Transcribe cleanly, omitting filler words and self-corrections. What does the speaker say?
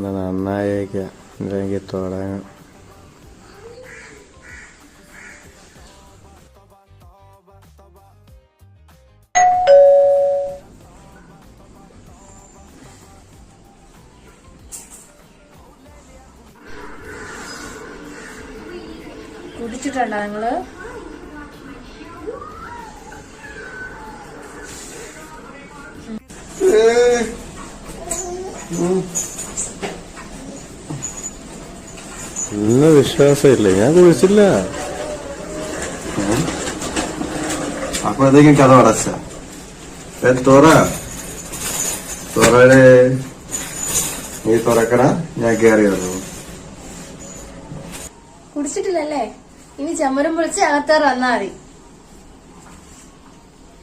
നന്നായേക്ക എനിക്ക് തുടങ്ങാം. കുടിച്ചിട്ടുണ്ടോ നിങ്ങള്? ഇന്ന് വിശ്വാസമില്ലേ? ഞാൻ കുഴിച്ചില്ല. അപ്പോഴത്തേക്കും കഥ അടച്ച തുറയുടെ നീ തുറക്കണ, ഞാൻ കയറി വന്നു. കുടിച്ചിട്ടില്ലല്ലേ? ഇനി ചമ്മരം പൊളിച്ച് അകത്തേറ് വന്നാ മതി.